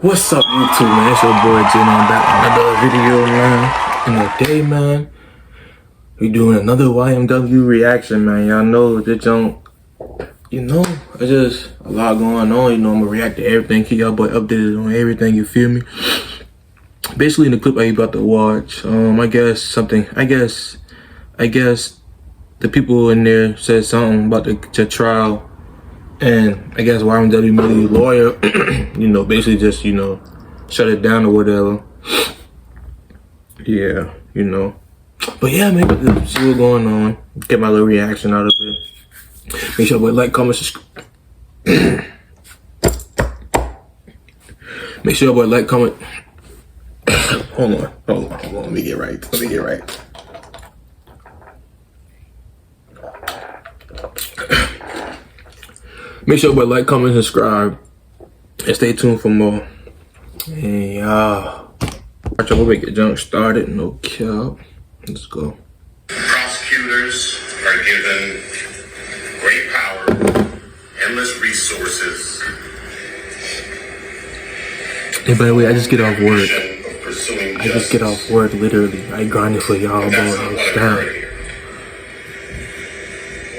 What's up, YouTube, man? It's your boy Jin. I'm back with another video, man. In the day, man, we doing another YNW reaction, man. Y'all know this junk, it's just a lot going on. I'm gonna react to everything, keep y'all boy updated on everything, you feel me? Basically, in the clip I about to watch, I guess the people in there said something about the trial. And I guess YNW Melly lawyer, basically just, shut it down or whatever. Yeah, But yeah, man, see what's going on. Get my little reaction out of it. Make sure you like, comment, subscribe. Make sure you like, comment. Hold on. Let me get right. Make sure you like, comment, subscribe, and stay tuned for more. And y'all, watch out, we'll make the junk started. No cap. Let's go. Prosecutors are given great power, endless resources. Hey, by the way, I just get off work. Literally. I grinding for y'all, bro. Damn.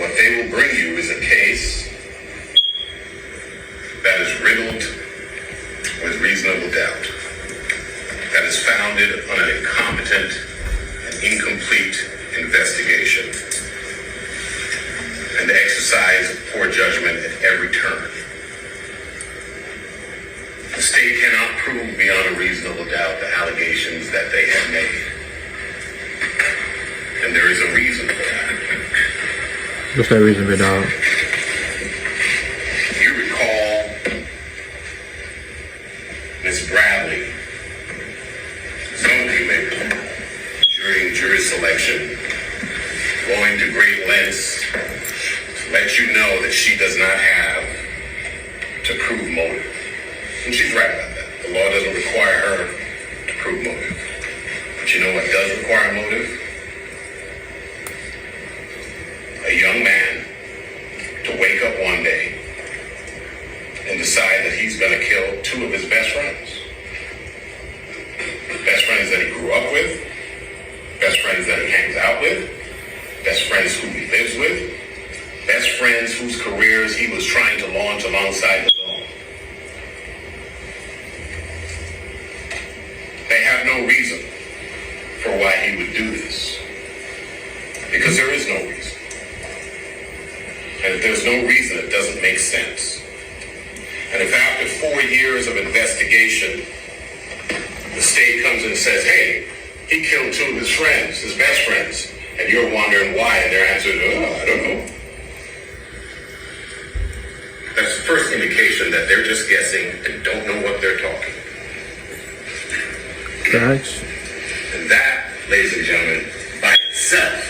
What they will bring you is a case that is riddled with reasonable doubt, that is founded on an incompetent and incomplete investigation, and the exercise of poor judgment at every turn. The state cannot prove beyond a reasonable doubt the allegations that they have made. And there is a reason for that. What's that reason for that? You recall Ms. Bradley, some of you may recall, during jury selection, going to great lengths to let you know that she does not have to prove motive. And she's right about that. The law doesn't require her to prove motive. But you know what does require motive? A young man to wake up one day and decide that he's going to kill two of his best friends. Best friends that he grew up with, best friends that he hangs out with, best friends who he lives with, best friends whose careers he was trying to launch alongside his own. They have no reason for why he would do this. Because there is no reason. And if there's no reason, it doesn't make sense. And if after 4 years of investigation, the state comes and says, hey, he killed two of his friends, his best friends, and you're wondering why, and their answer is, I don't know. That's the first indication that they're just guessing and don't know what they're talking. Facts. And that, ladies and gentlemen, by itself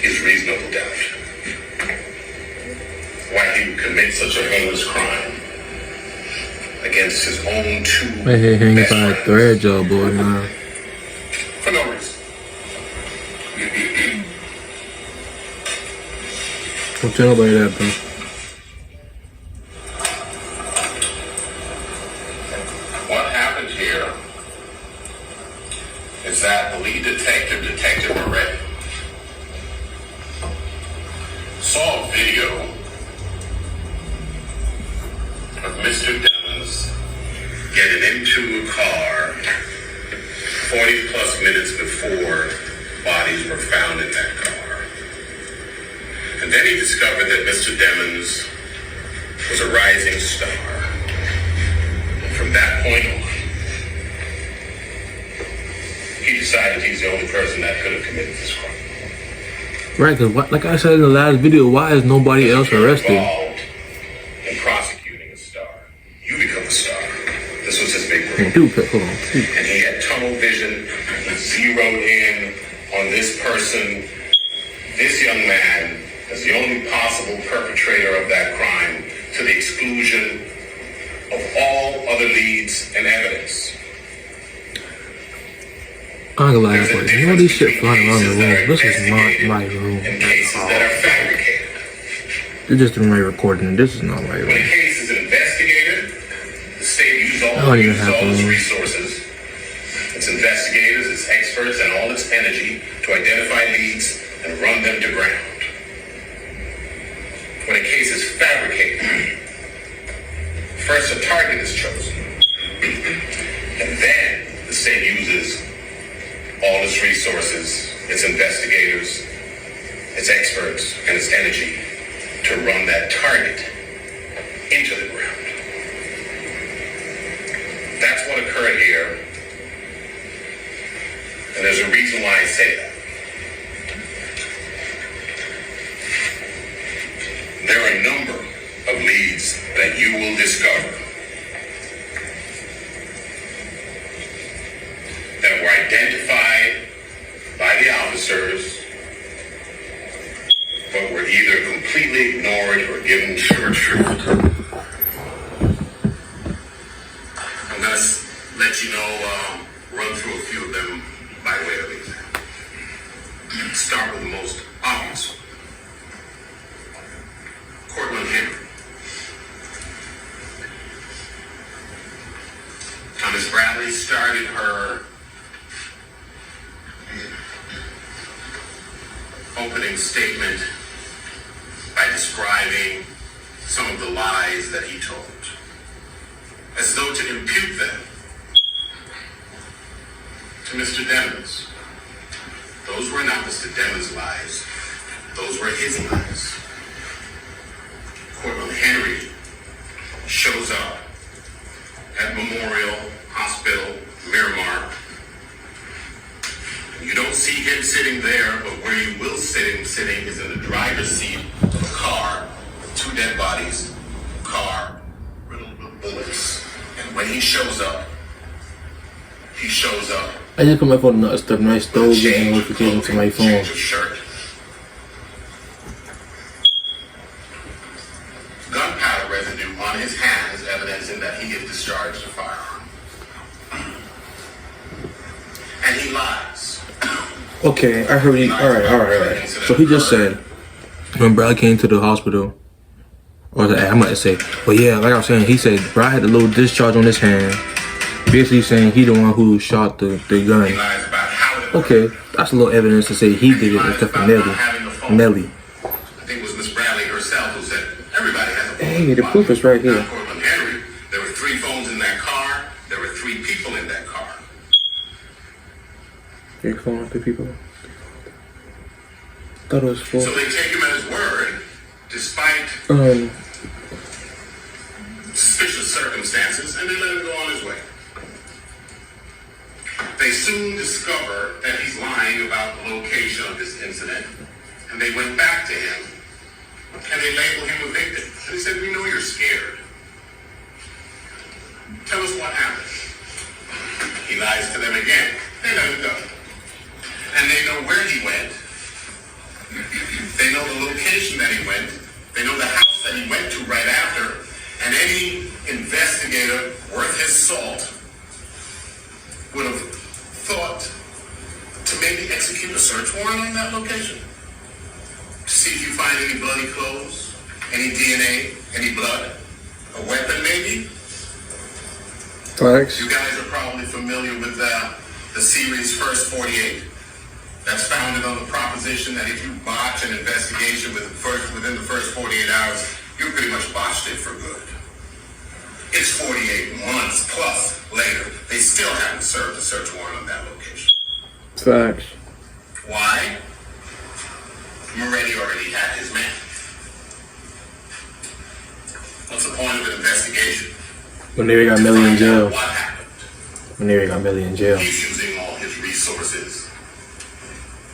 is reasonable doubt. Why he would commit such a heinous crime against his own two Hanging best by a friends. thread, y'all, boy, man. For no reason. Don't tell nobody that, bro. What happened here is that the lead detective, Detective Moretti, saw a video of Mr. Devins getting into a car 40 plus minutes before bodies were found in that car. And then he discovered that Mr. Devins was a rising star. And from that point on, he decided he's the only person that could have committed this crime. Right, because like I said in the last video, why is nobody else arrested? Involved in prosecuting a star. You become a star. This was his big break. Hold on. And he had tunnel vision. He zeroed in on this person, this young man, as the only possible perpetrator of that crime, to the exclusion of all other leads and evidence. I ain't gonna lie, but you know this shit flying around the room. This is not my room. In cases that are fabricated. This is just my recording. This is not my When a room. case is investigated, the state uses all don't even uses have all its to. resources, its investigators, its experts, and all its energy to identify leads and run them to ground. When a case is fabricated, first a target is chosen, and then the state uses all its resources, its investigators, its experts, and its energy to run that target into the ground. That's what occurred here, and there's a reason why I say that. There are a number of leads that you will discover that were identified by the officers, but were either completely ignored or given short shrift. I'm going to let you know, run through a few of them by way of example. Start with the most obvious one. Henry. Ms. Bradley started her opening statement by describing some of the lies that he told, as though to impute them to Mr. Demons. Those were not Mr. Demons' lies. Those were his lies. Corporal Henry shows up at Memorial Hospital, Miramar. You don't see him sitting there, but where you will see him sitting is in the driver's seat of a car with two dead bodies, car riddled with bullets. And when he shows up, I just put my phone on stuff and I stole getting notification to my phone. change of shirt, gunpowder residue on his hands, evidencing that he had discharged a firearm. And he lies. Okay, I heard he. Alright. So he just said when Brad came to the hospital, or I might say, but yeah, like I was saying, he said Brad had a little discharge on his hand, basically saying he the one who shot the gun. He lies about how it Okay, that's a little evidence to say he did it except for Melly. I think it was Miss Bradley herself who said everybody has a phone. Hey, the proof is right here. Corporal Henry, there were 3 phones in that car. There were 3 people in that car. 3 phones, 3 people. Thought it was 4. So they take him at his word, despite suspicious circumstances, and they let him go on his way. They soon discover that he's lying about the location of this incident, and they went back to him, and they labeled him a victim. And they said, "We know you're scared. Tell us what happened." He lies to them again. They let him go. And they know where he went. They know the location that he went. They know the house that he went to right after. And any investigator worth his salt would have thought to maybe execute a search warrant on that location. To see if you find any bloody clothes, any DNA, any blood, a weapon maybe. Thanks. You guys are probably familiar with the series First 48. That's founded on the proposition that if you botch an investigation within the first 48 hours, you pretty much botched it for good. It's 48 months plus later. They still haven't served a search warrant on that location. Facts. Why? Moretti already had his man. What's the point of an investigation? When they got Melly in jail. What happened? When they got Melly in jail. He's using all his resources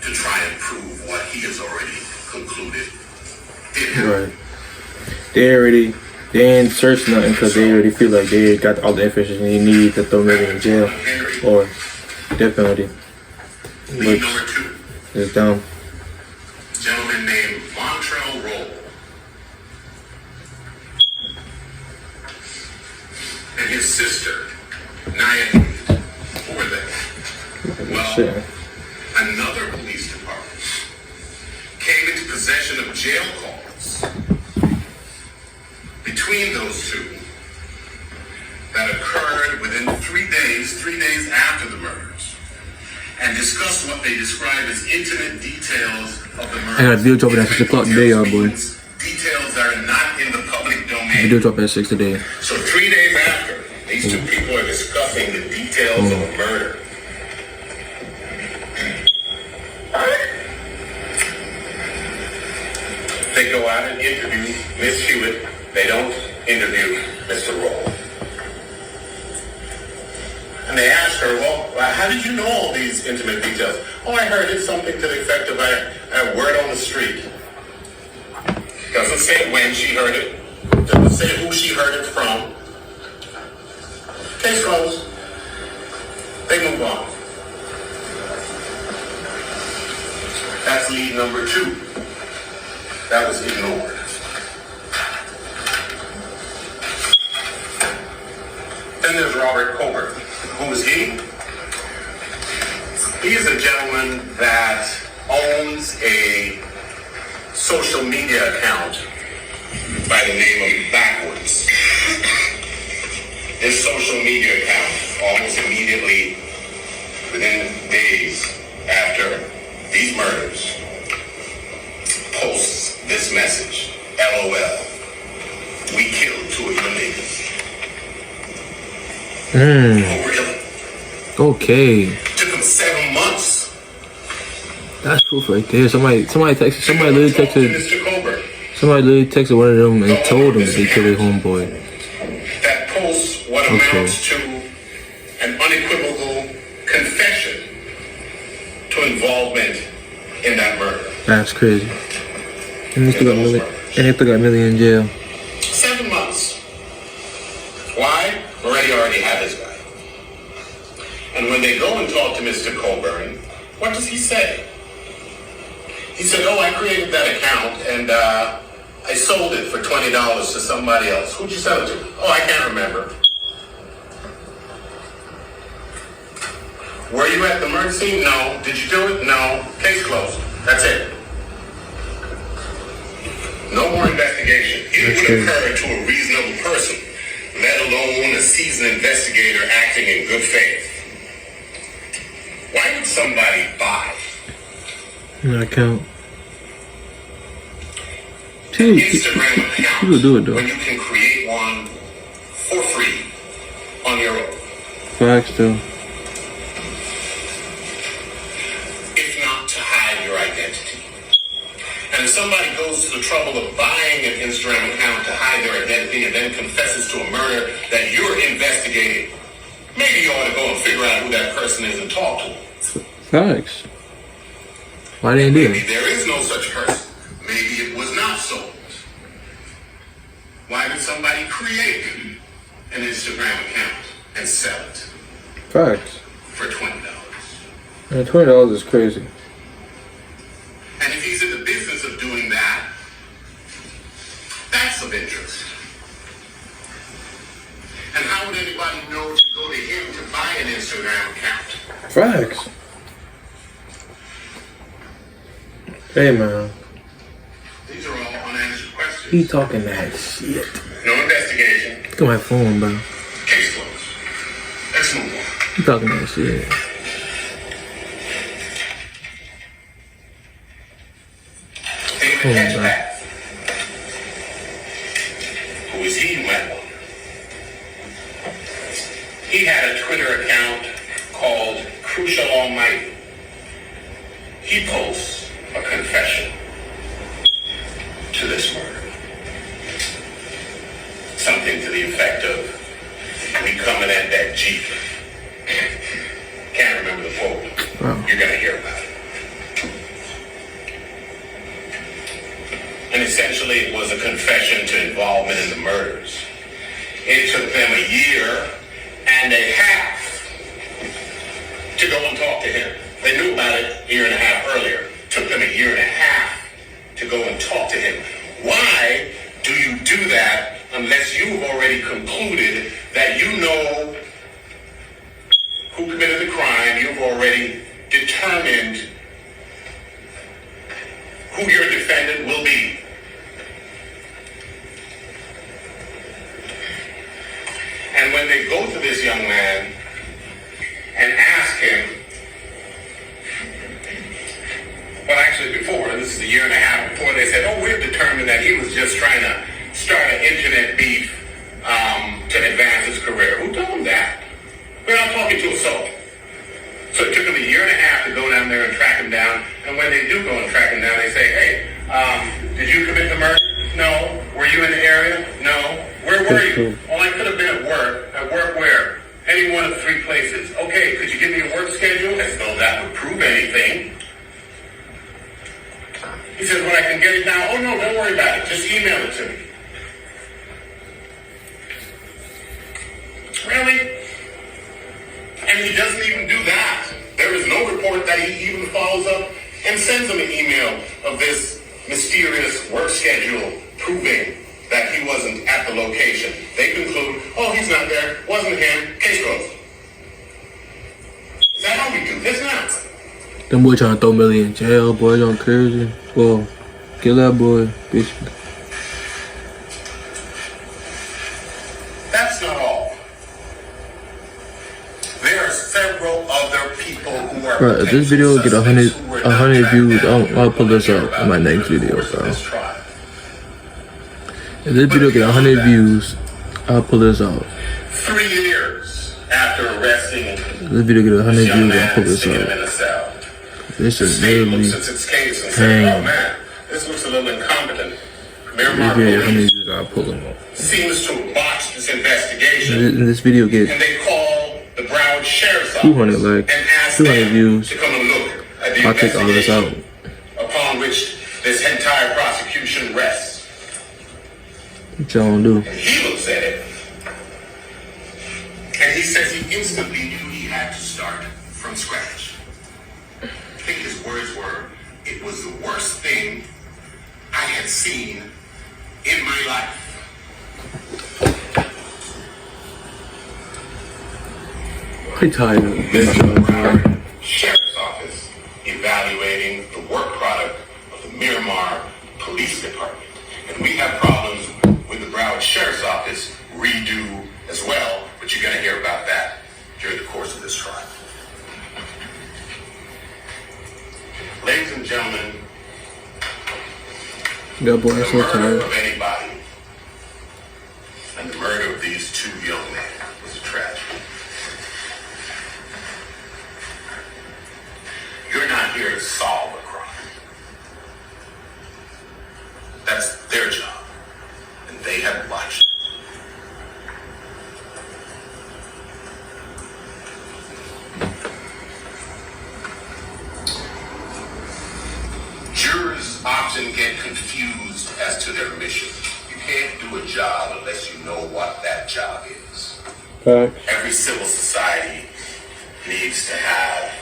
to try and prove what he has already concluded did happen. Right. They ain't search nothing because they already feel like they got all the information they need to throw Melly in jail or death penalty. Lead number 2. It's down. A gentleman named Montrell Roll. And his sister, Naya, who were they? Well, Shit. another police department came into possession of jail calls between those two that occurred him 3 days after the murders, and discussed what they describe as intimate details of the murders. I got a video dropping at 6 o'clock today, y'all, boy. Details that are not in the public domain. Video dropping at 6 today. So 3 days after, these two people are discussing the details of a murder. They go out and interview Miss Hewitt. They don't interview Mr. Roll. And they ask her, well, how did you know all these intimate details? Oh, I heard it, something to the effect of a word on the street. Doesn't say when she heard it. Doesn't say who she heard it from. Case closed. They move on. That's lead number 2. That was ignored. Then there's Robert Colbert. Who is he? He is a gentleman that owns a social media account by the name of Backwards. This social media account, almost immediately, within days after these murders, posts this message: LOL. We killed 2 of your niggas. Oh, really? Okay. Took him 7 months. That's proof right there. Somebody literally texted Mr. Colbert. Somebody literally texted one of them and told them they killed their homeboy. That posts what amounts to an unequivocal confession to involvement in that murder. That's crazy. And they still got Melly in jail. 7 months. Why? Moretti already had his guy. And when they go and talk to Mr. Colburn, what does he say? He said, oh, I created that account and I sold it for $20 to somebody else. Who'd you sell it to? Oh, I can't remember. Were you at the murder scene? No. Did you do it? No. Case closed. That's it. No more investigation. It would occur to a reasonable person, let alone a seasoned investigator acting in good faith. Why would somebody buy an account? Instagram account People do it though. when you can create one for free on your own? Facts though. If not to hide your identity. And if somebody goes to the trouble of buying an Instagram account to hide their identity and then confesses to a murder that you're investigating, maybe you ought to go and figure out who that person is and talk to them. Facts. Why didn't they do Maybe it? there is no such person. Maybe it was not sold. Why would somebody create an Instagram account and sell it Facts. for $20? And $20 is crazy. And if he's in the business of doing that, that's of interest. And how would anybody know to go to him to buy an Instagram account? Facts. Hey man. These are all unanswered questions. He talking that shit. No investigation. Look at my phone, bro. Case closed. Let's move on. He talking that shit. David Hedgepath. Who is he, Melly? He had a Twitter account called Crucial Almighty. He posts a confession to this murder. Something to the effect of, we coming at that Jeep. Can't remember the quote. Wow. You're going to hear about it. And essentially it was a confession to involvement in the murders. It took them a year and a half to go and talk to him. They knew about it a year and a half earlier. Took them a year and a half to go and talk to him. Why do you do that unless you've already concluded that you know who committed the crime? You've already determined who your defendant will be. And when they go to this young man actually before, this is a year and a half before, they said, oh, we've determined that he was just trying to start an internet beef to advance his career. Who told him that? We're not talking to a soul. So it took them a year and a half to go down there and track him down. And when they do go and track him down, they say, hey, did you commit the murder? No. Were you in the area? No. Where were you? Oh, I could have been at work. At work where? Any one of 3 places. Okay, could you give me a work schedule? As though that would prove anything. He says, well, I can get it now. Oh, no, don't worry about it. Just email it to me. Really? And he doesn't even do that. There is no report that he even follows up and sends him an email of this mysterious work schedule proving that he wasn't at the location. They conclude, oh, he's not there, wasn't him, case closed. Is that how we do this now? Them boy trying to throw Melly in jail, boy, on crazy. Well, kill that boy, bitch. That's not all. There are several other people who are. Bro, if this video get 100 views, I'll pull this up in my next video, bro. If this video get 100 views, I'll pull this out. 3 years after arresting If this video get 100 views, I'll pull this out. This is really hang. Oh man, this looks a little incompetent. If this video get 100 views, I'll pull them out. Seems to have botched this investigation. If this video get and they call the Broward Sheriff's Office 200 likes, and ask 200 them views, to come and look at the I'll take all this out. upon which this entire prosecution rests. What y'all gonna do? And he looks at it, and he says he instantly knew he had to start from scratch. I think his words were, it was the worst thing I had seen in my life. I'm tired of this job. Sheriff's Office evaluating the work product of the Miramar Police Department. And we have problems with the Broward Sheriff's Office redo as well, but you're going to hear about that during the course of this trial. Ladies and gentlemen, That boy, I'm the so murder tired. of anybody and the murder of these 2 young men was a tragedy. You're not here to solve a crime. That's their job, and they have watched. Jurors often get confused as to their mission. You can't do a job unless you know what that job is. Every civil society needs to have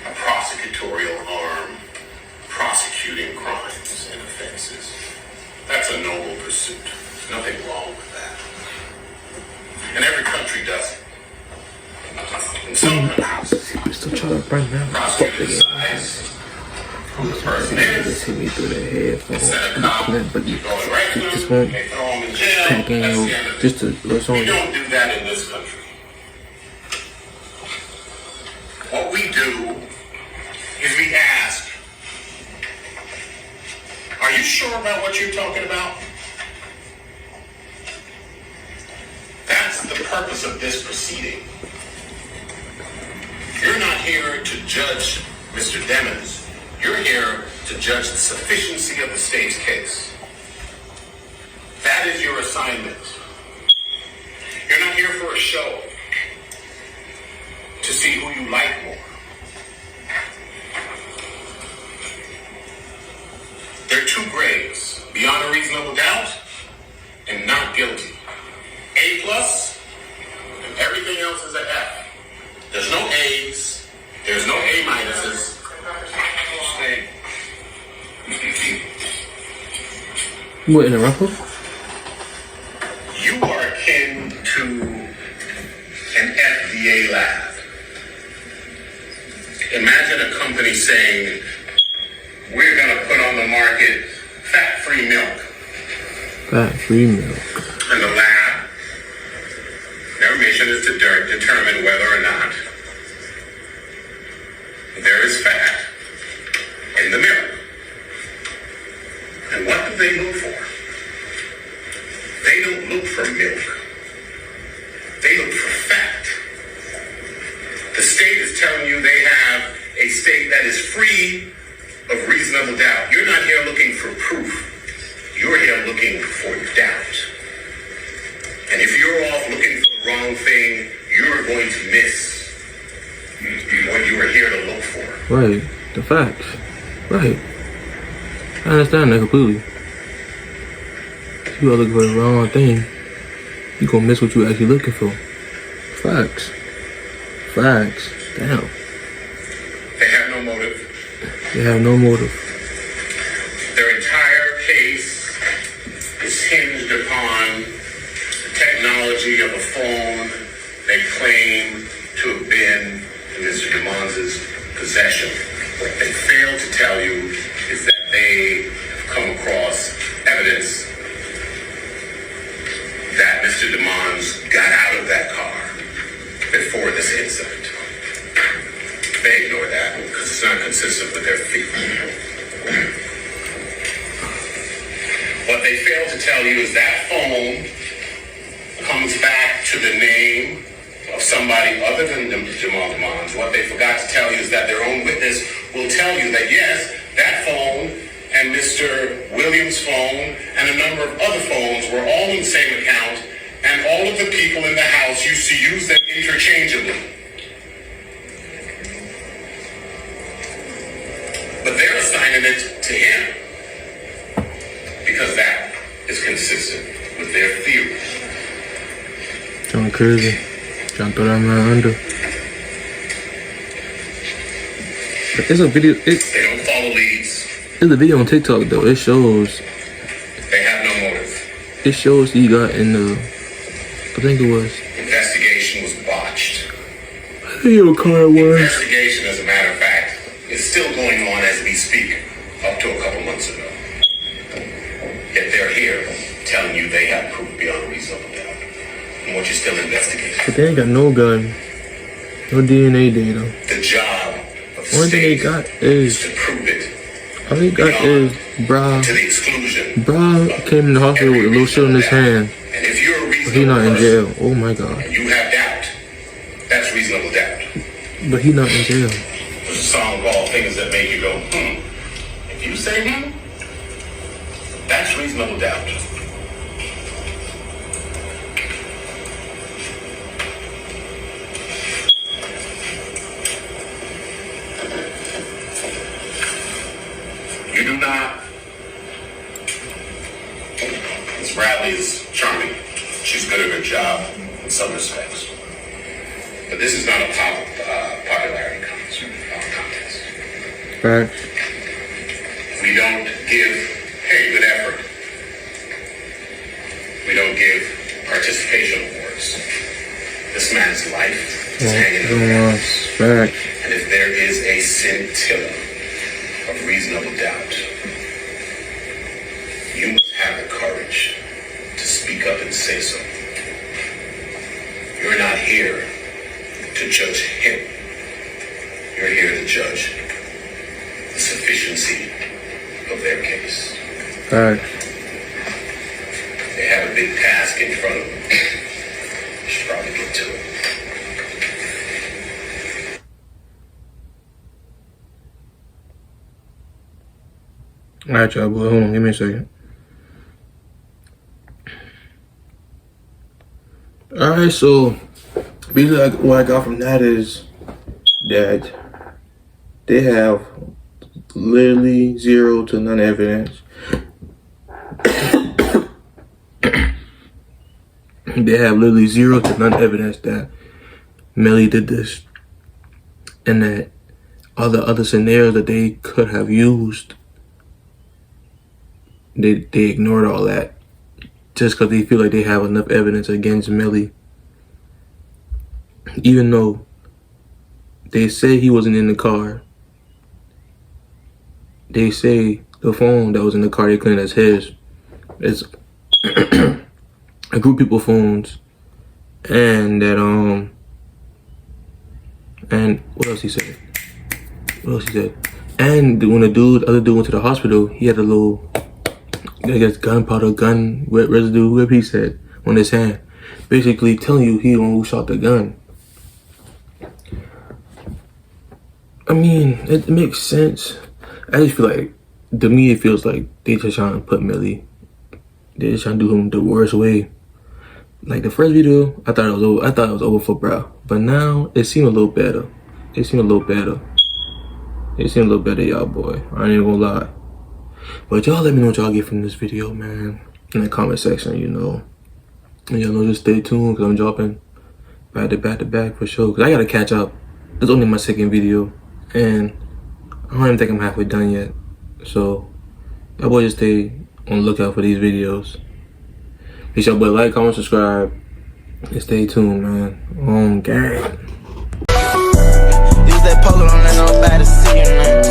a prosecutorial arm prosecuting crimes and offenses. That's a noble pursuit. There's nothing wrong with that. And every country does it. In some countries, I'm still trying to bring down. prosecutors decide who the person is. Just hit me through the headphone. Send a cop, But you go and arrest just them, won't they throw them in jail. pack in That's the end of it. just to what's on We you. don't do that in this country. What we do is we ask, are you sure about what you're talking about? That's the purpose of this proceeding. You're not here to judge Mr. Demons. You're here to judge the sufficiency of the state's case. That is your assignment. You're not here for a show to see who you like more. There are 2 grades, beyond a reasonable doubt and not guilty. A+, and everything else is an F. There's no A's, there's no A minuses. Stay. What, in a raffle? You are akin to an FDA lab. Imagine a company saying, we're going to put on the market fat-free milk. Fat-free milk. And the lab, their mission is to determine whether or not there is fat and in the mirror. And what do they look for? They don't look for milk. They look for fact. The state is telling you they have a state that is free of reasonable doubt. You're not here looking for proof. You're here looking for doubt. And if you're off looking for the wrong thing, you're going to miss what you were here to look for. Right. The facts. Right. I understand that completely. If you are looking for the wrong thing, you gonna miss what you actually looking for. Facts. Facts. Damn. They have no motive. They have no motive. Their entire case is hinged upon the technology of a phone they claim to have been in Mr. DeMond's possession. What they fail to tell you is that they have come across evidence that Mr. DeMond got out of that car before this incident. They ignore that because it's not consistent with their theory. What they fail to tell you is that phone comes back to the name of somebody other than Jamal DeMond. What they forgot to tell you is that their own witness will tell you that yes, that phone and Mr. Williams' phone and a number of other phones were all in the same account, and all of the people in the house used to use them interchangeably. But they're assigning it to him because that is consistent with their theory. Going crazy. Trying to throw that man under. But it's a video. They don't follow leads. It's a video on TikTok though. It shows. They have no motive. It shows he got in the. I think it was. Investigation was botched. Your car was. Investigation, as a matter of fact, is still going on as we speak, up to a couple months ago. Yet they're here telling you they have proof beyond reasonable doubt. And what you're still investigating. But they ain't got no gun. No DNA data. The job of the Only thing they state got is is. to prove it. All they got is bruh. To the exclusion. Bruh came in the hospital with a little shit in his hand. And if you're a But he reasonable not in person, jail. Oh my god. and you have doubt, that's reasonable doubt. But he not in jail. There's a song called Things That Make You Go, If you say that's reasonable doubt. You do not. Miss Bradley is charming. She's good at her job in some respects. But this is not a popularity contest. Right. We don't give, hey, good effort. We don't give participation awards. This man's life is hanging in the balance. Fact. And if there is a scintilla of reasonable doubt, you must have the courage to speak up and say so. You're not here to judge him. You're here to judge the sufficiency of their case. Fact. They have a big task in front of them. They should probably get to it. Alright, y'all, boy. Hold on. Give me a second. Alright, so basically what I got from that is that they have literally zero to none evidence. They have literally zero to none evidence that Melly did this, and that all the other scenarios that they could have used, they ignored all that just because they feel like they have enough evidence against Melly. Even though they say he wasn't in the car, they say the phone that was in the car they claim as his. It's a group of people phones, and that and what else he said? What else he said? And when the other dude went to the hospital, he had a little, I guess, gunpowder, gun residue, whoever he said, on his hand. Basically telling you he the one who shot the gun. I mean, it makes sense. I just feel like, to me, it feels like they just trying to put Melly. They just trying to do him the worst way. Like the first video, I thought it was over. I thought it was over for bro. But now it seemed a little better. It seemed a little better. It seemed a little better, y'all boy. I ain't even gonna lie. But y'all let me know what y'all get from this video, man. In the comment section, you know. And y'all know, just stay tuned because I'm dropping back to back for sure. Because I gotta catch up. It's only my second video. And I don't even think I'm halfway done yet. So, y'all boy just stay on the lookout for these videos. Make sure y'all boy like, comment, subscribe. And stay tuned, man. Gang. Use that polo, don't let nobody see you, man.